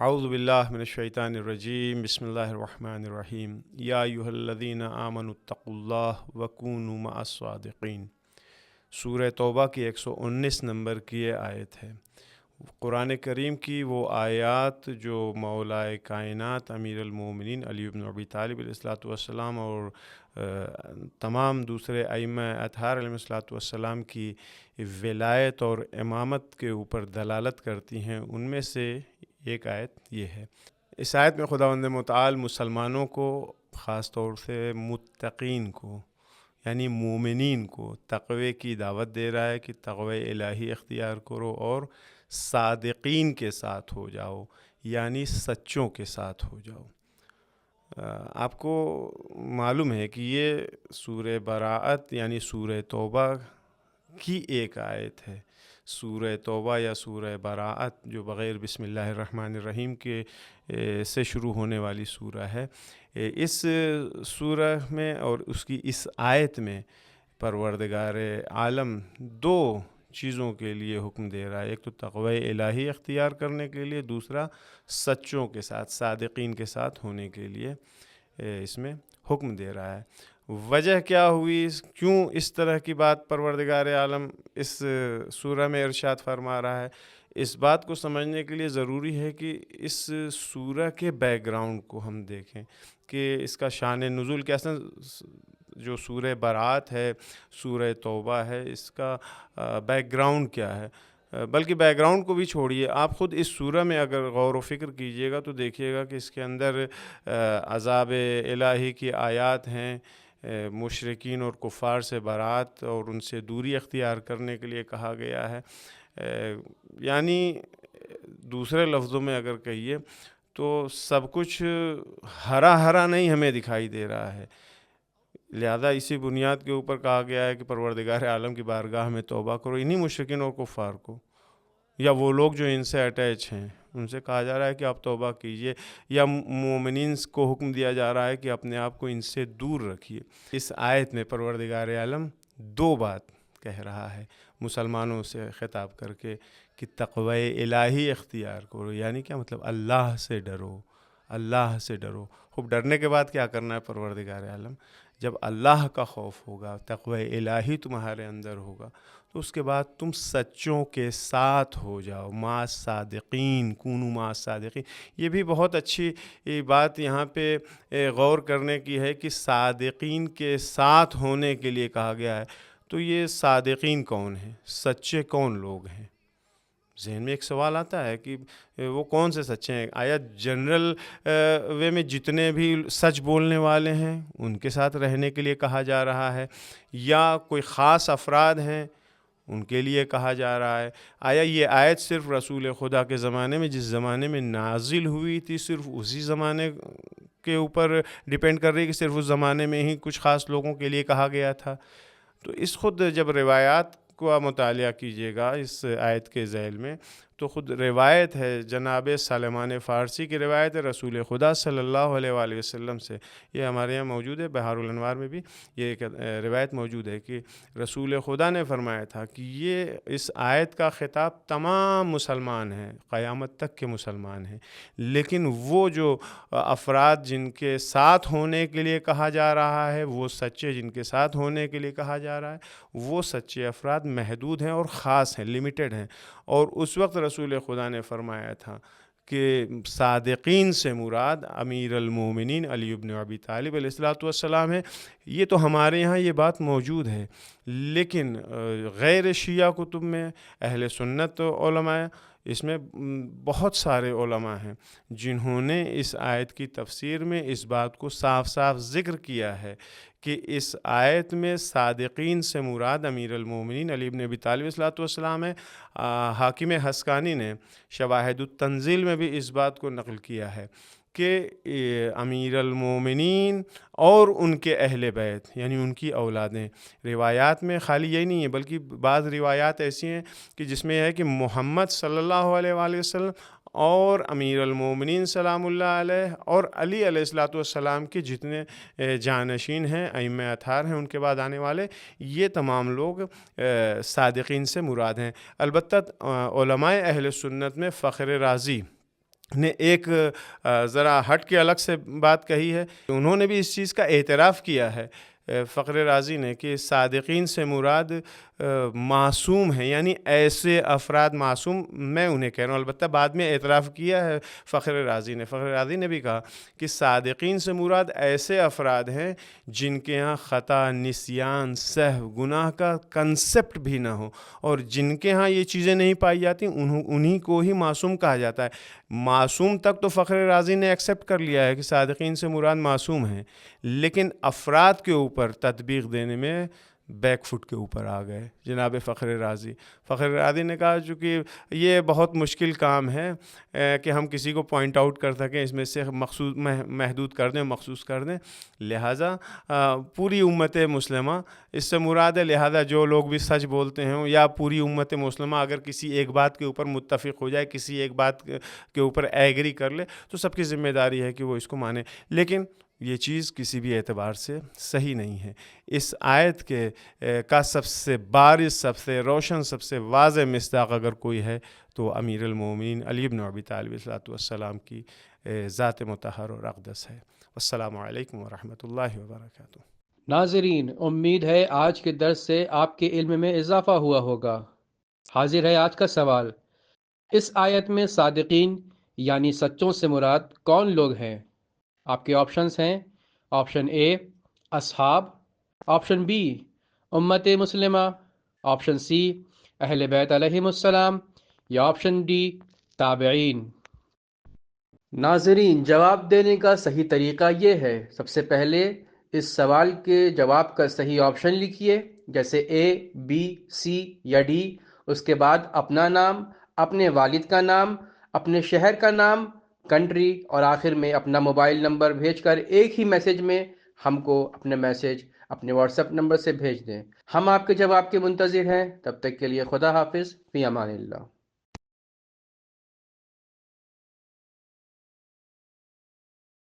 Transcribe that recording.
اعوذ باللہ من الشیطان الرجیم، بسم اللہ الرحمن الرحیم۔ یا ایھا الذین آمنوا اتقوا اللہ وکونوا مع الصادقین۔ سورہ توبہ کی 119 نمبر کی یہ آیت ہے۔ قرآن کریم کی وہ آیات جو مولائے کائنات امیر المومنین علی بن ابی طالب علیہ الصلوۃ والسلام اور تمام دوسرے ائمہ اطہار علیہ الصلوۃ والسلام کی ولایت اور امامت کے اوپر دلالت کرتی ہیں، ان میں سے ایک آیت یہ ہے۔ اس آیت میں خداوند متعال مسلمانوں کو، خاص طور سے متقین کو یعنی مومنین کو تقوی کی دعوت دے رہا ہے کہ تقوی الہی اختیار کرو اور صادقین کے ساتھ ہو جاؤ، یعنی سچوں کے ساتھ ہو جاؤ۔ آپ کو معلوم ہے کہ یہ سورہ براءت یعنی سورہ توبہ کی ایک آیت ہے۔ سورہ توبہ یا سورہ براءت جو بغیر بسم اللہ الرحمن الرحیم کے سے شروع ہونے والی سورہ ہے، اس سورہ میں اور اس کی اس آیت میں پروردگار عالم دو چیزوں کے لیے حکم دے رہا ہے۔ ایک تو تقوی الہی اختیار کرنے کے لیے، دوسرا سچوں کے ساتھ، صادقین کے ساتھ ہونے کے لیے اس میں حکم دے رہا ہے۔ وجہ کیا ہوئی، کیوں اس طرح کی بات پروردگار عالم اس سورہ میں ارشاد فرما رہا ہے؟ اس بات کو سمجھنے کے لیے ضروری ہے کہ اس سورہ کے بیک گراؤنڈ کو ہم دیکھیں کہ اس کا شان نزول کیسا۔ جو سورہ برات ہے، سورہ توبہ ہے، اس کا بیک گراؤنڈ کیا ہے؟ بلکہ بیک گراؤنڈ کو بھی چھوڑیے، آپ خود اس سورہ میں اگر غور و فکر کیجئے گا تو دیکھیے گا کہ اس کے اندر عذاب الہی کی آیات ہیں، مشرکین اور کفار سے برات اور ان سے دوری اختیار کرنے کے لیے کہا گیا ہے۔ یعنی دوسرے لفظوں میں اگر کہیے تو سب کچھ ہرا ہرا نہیں ہمیں دکھائی دے رہا ہے، لہذا اسی بنیاد کے اوپر کہا گیا ہے کہ پروردگار عالم کی بارگاہ میں توبہ کرو۔ انہی مشرکین اور کفار کو یا وہ لوگ جو ان سے اٹیچ ہیں ان سے کہا جا رہا ہے کہ آپ توبہ کیجئے، یا مومنین کو حکم دیا جا رہا ہے کہ اپنے آپ کو ان سے دور رکھیے۔ اس آیت میں پروردگار عالم دو بات کہہ رہا ہے مسلمانوں سے خطاب کر کے کہ تقوی الہی اختیار کرو، یعنی کیا مطلب؟ اللہ سے ڈرو، اللہ سے ڈرو۔ خوب ڈرنے کے بعد کیا کرنا ہے پروردگار عالم؟ جب اللہ کا خوف ہوگا، تقوی الہی تمہارے اندر ہوگا، تو اس کے بعد تم سچوں کے ساتھ ہو جاؤ، مع الصادقین، کونوا مع الصادقین۔ یہ بھی بہت اچھی بات یہاں پہ غور کرنے کی ہے کہ صادقین کے ساتھ ہونے کے لیے کہا گیا ہے۔ تو یہ صادقین کون ہیں؟ سچے کون لوگ ہیں؟ ذہن میں ایک سوال آتا ہے کہ وہ کون سے سچے ہیں؟ آیا جنرل وے میں جتنے بھی سچ بولنے والے ہیں ان کے ساتھ رہنے کے لیے کہا جا رہا ہے، یا کوئی خاص افراد ہیں ان کے لیے کہا جا رہا ہے؟ آیا یہ آیت صرف رسول خدا کے زمانے میں، جس زمانے میں نازل ہوئی تھی، صرف اسی زمانے کے اوپر ڈیپینڈ کر رہی ہے کہ صرف اس زمانے میں ہی کچھ خاص لوگوں کے لیے کہا گیا تھا؟ تو اس خود جب روایات کو آپ مطالعہ کیجئے گا اس آیت کے ذیل میں، تو خود روایت ہے، جناب سلمان فارسی کی روایت ہے رسول خدا صلی اللہ علیہ وآلہ وسلم سے، یہ ہمارے یہاں موجود ہے، بہار الانوار میں بھی یہ ایک روایت موجود ہے کہ رسول خدا نے فرمایا تھا کہ یہ اس آیت کا خطاب تمام مسلمان ہیں، قیامت تک کے مسلمان ہیں، لیکن وہ جو افراد جن کے ساتھ ہونے کے لیے کہا جا رہا ہے، وہ سچے جن کے ساتھ ہونے کے لیے کہا جا رہا ہے، وہ سچے افراد محدود ہیں اور خاص ہیں، لمیٹڈ ہیں۔ اور اس وقت رسول خدا نے فرمایا تھا کہ صادقین سے مراد امیر المومنین علی بن ابی طالب علیہ الصلوۃ والسلام ہے۔ یہ تو ہمارے یہاں یہ بات موجود ہے، لیکن غیر شیعہ کتب میں، اہل سنت علماء، اس میں بہت سارے علماء ہیں جنہوں نے اس آیت کی تفسیر میں اس بات کو صاف صاف ذکر کیا ہے کہ اس آیت میں صادقین سے مراد امیر المومنین علی بن ابی طالب علیہ السلام ہے۔ حاکم حسکانی نے شواہد التنزیل میں بھی اس بات کو نقل کیا ہے کہ امیر المومنین اور ان کے اہل بیت یعنی ان کی اولادیں، روایات میں خالی یہی نہیں ہے بلکہ بعض روایات ایسی ہیں کہ جس میں ہے کہ محمد صلی اللہ علیہ وآلہ وسلم اور امیر المومنین سلام اللہ علیہ اور علی علیہ الصلوۃ والسلام کے جتنے جانشین ہیں، ائمہ اطہار ہیں، ان کے بعد آنے والے، یہ تمام لوگ صادقین سے مراد ہیں۔ البتہ علماء اہل سنت میں فخر رازی نے ایک ذرا ہٹ کے الگ سے بات کہی ہے. انہوں نے بھی اس چیز کا اعتراف کیا ہے فخر رازی نے کہ صادقین سے مراد معصوم ہیں، یعنی ایسے افراد معصوم میں انہیں کہہ رہا ہوں. البتہ بعد میں اعتراف کیا ہے فخر رازی نے بھی کہا کہ صادقین سے مراد ایسے افراد ہیں جن کے ہاں خطا، نسیان، سہو، گناہ کا کنسپٹ بھی نہ ہو، اور جن کے ہاں یہ چیزیں نہیں پائی جاتی انہی کو ہی معصوم کہا جاتا ہے. معصوم تک تو فخر رازی نے ایکسیپٹ کر لیا ہے کہ صادقین سے مراد معصوم ہیں، لیکن افراد کے اوپر تطبیق دینے میں بیک فٹ کے اوپر آ گئے جناب فخر رازی نے کہا چونکہ یہ بہت مشکل کام ہے کہ ہم کسی کو پوائنٹ آؤٹ کر سکیں، اس میں سے محدود کر دیں، مخصوص کر دیں، لہٰذا پوری امت مسلمہ اس سے مراد ہے. لہٰذا جو لوگ بھی سچ بولتے ہیں یا پوری امت مسلمہ اگر کسی ایک بات کے اوپر متفق ہو جائے، کسی ایک بات کے اوپر ایگری کر لے، تو سب کی ذمہ داری ہے کہ وہ اس کو مانے. لیکن یہ چیز کسی بھی اعتبار سے صحیح نہیں ہے. اس آیت کے کا سب سے بارز، سب سے روشن، سب سے واضح مصداق اگر کوئی ہے تو امیر المومنین علی بن ابی طالب علیہ السلام کی ذات مطہر اور اقدس ہے. السلام علیکم ورحمۃ اللہ وبرکاتہ. ناظرین، امید ہے آج کے درس سے آپ کے علم میں اضافہ ہوا ہوگا. حاضر ہے آج کا سوال. اس آیت میں صادقین یعنی سچوں سے مراد کون لوگ ہیں؟ آپ کے آپشنز ہیں: آپشن اے اصحاب، آپشن بی امت مسلمہ، آپشن سی اہل بیت علیہم السلام، یا آپشن ڈی تابعین. ناظرین، جواب دینے کا صحیح طریقہ یہ ہے: سب سے پہلے اس سوال کے جواب کا صحیح آپشن لکھیے، جیسے اے، بی، سی یا ڈی. اس کے بعد اپنا نام، اپنے والد کا نام، اپنے شہر کا نام، کنٹری، اور آخر میں اپنا موبائل نمبر بھیج کر ایک ہی میسج میں ہم کو اپنے میسج اپنے واٹس ایپ نمبر سے بھیج دیں. ہم آپ کے جواب کے منتظر ہیں. تب تک کے لیے خدا حافظ، فی امان اللہ.